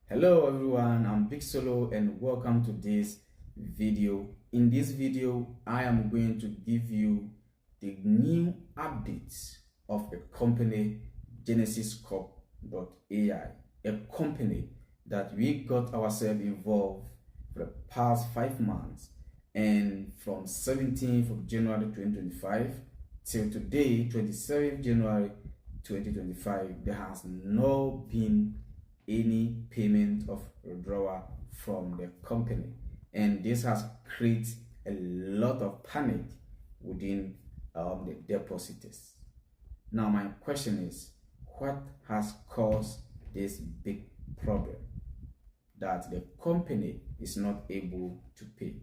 Hello everyone, I'm Big Solo and welcome to this video. In this video, I am going to give you the new updates of a company, GenesisCorp.Al, a company that we got ourselves involved for the past 5 months, and from 17th of January 2025 till today, 27th January 2025, there has not been any payment of withdrawal from the company, and this has created a lot of panic within the depositors. Now my question is, what has caused this big problem that the company is not able to pay?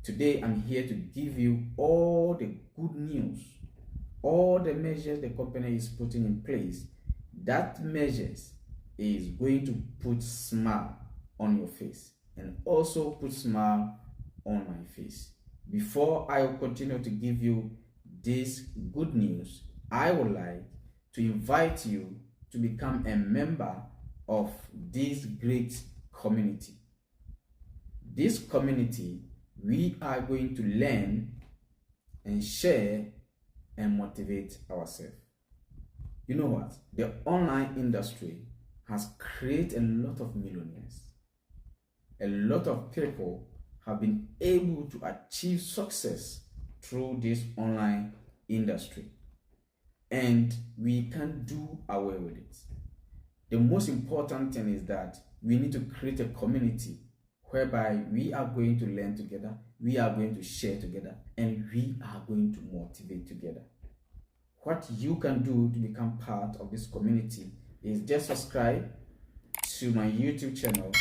Today I'm here to give you all the good news, all the measures the company is putting in place. That measures is going to put smile on your face and also put smile on my face. Before I will continue to give you this good news, I would like to invite you to become a member of this great community. This community, we are going to learn and share and motivate ourselves. You know what? The online industry has created a lot of millionaires. A lot of people have been able to achieve success through this online industry, and we can't do away with it. The most important thing is that we need to create a community whereby we are going to learn together, we are going to share together, and we are going to motivate together. What you can do to become part of this community is just subscribe to my YouTube channel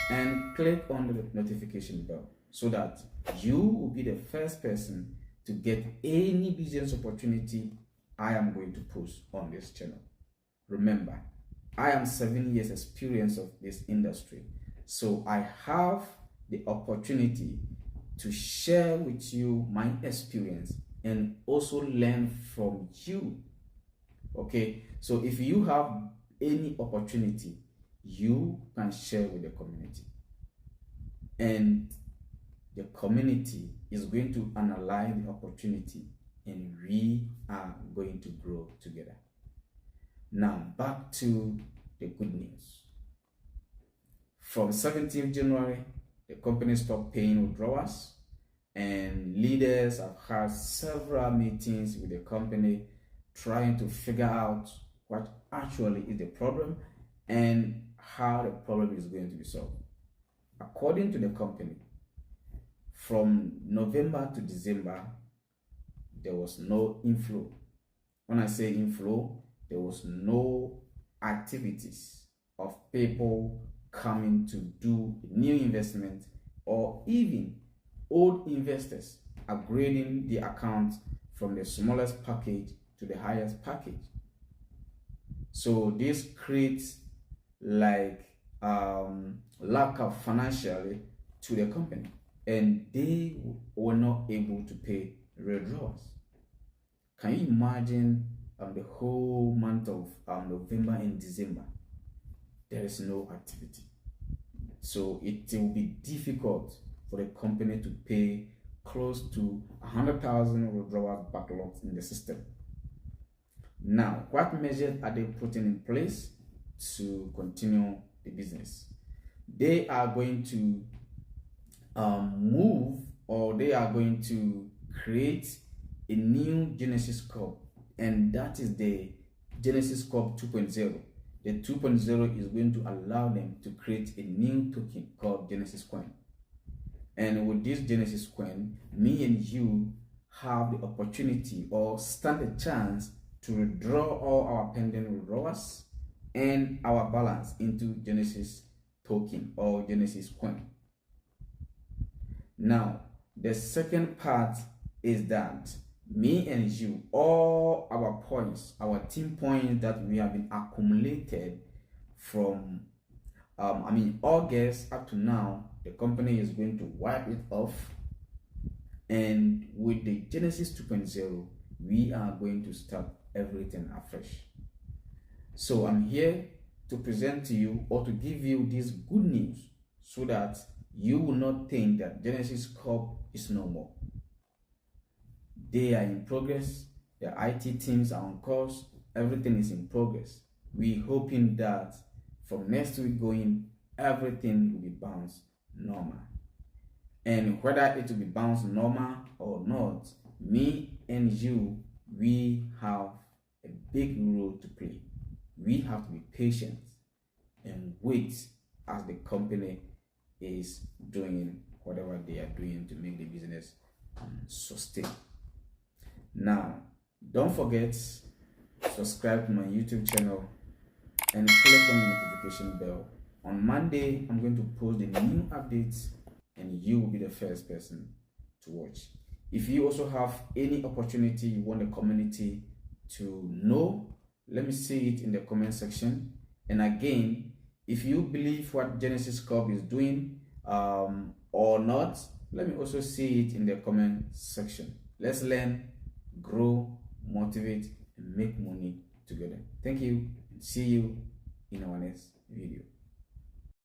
and click on the notification bell so that you will be the first person to get any business opportunity I am going to post on this channel. Remember, I am 7 years experience of this industry, so I have the opportunity to share with you my experience and also learn from you. Okay, so if you have any opportunity, you can share with the community, and the community is going to analyze the opportunity, and we are going to grow together. Now back to the good news. From 17th January, the company stopped paying withdrawals, and leaders have had several meetings with the company trying to figure out what actually is the problem and how the problem is going to be solved. According to the company, from November to December, there was no inflow. When I say inflow, there was no activities of people coming to do new investment, or even old investors upgrading the account from the smallest package to the highest package. So this creates like lack of financially to the company, and they were not able to pay withdrawals. Can you imagine the whole month of November and December, there is no activity? So it will be difficult for the company to pay close to 100,000 withdrawal backlogs in the system. Now, what measures are they putting in place to continue the business? They are going to move, or they are going to create a new Genesis Corp, and that is the Genesis Corp 2.0. The 2.0 is going to allow them to create a new token called Genesis Coin. And with this Genesis Coin, me and you have the opportunity or stand a chance to withdraw all our pending withdrawals and our balance into Genesis token or Genesis Coin. Now, the second part is that me and you, all our points, our team points that we have been accumulated from August up to now, the company is going to wipe it off, and with the Genesis 2.0, we are going to start everything afresh. So I'm here to present to you or to give you this good news so that you will not think that Genesis Corp is no more. They are in progress. The IT teams are on course. Everything is in progress. We're hoping that from next week going, everything will be bounced normal. And whether it will be bounced normal or not, me and you, we have a big role to play. We have to be patient and wait as the company is doing whatever they are doing to make the business sustain. Now, don't forget, subscribe to my YouTube channel and click on the notification bell. On Monday, I'm going to post the new updates and you will be the first person to watch. If you also have any opportunity you want the community to know, let me see it in the comment section. And again, if you believe what Genesis Corp is doing or not, let me also see it in the comment section. Let's learn, grow, motivate, and make money together. Thank you, and see you in our next video.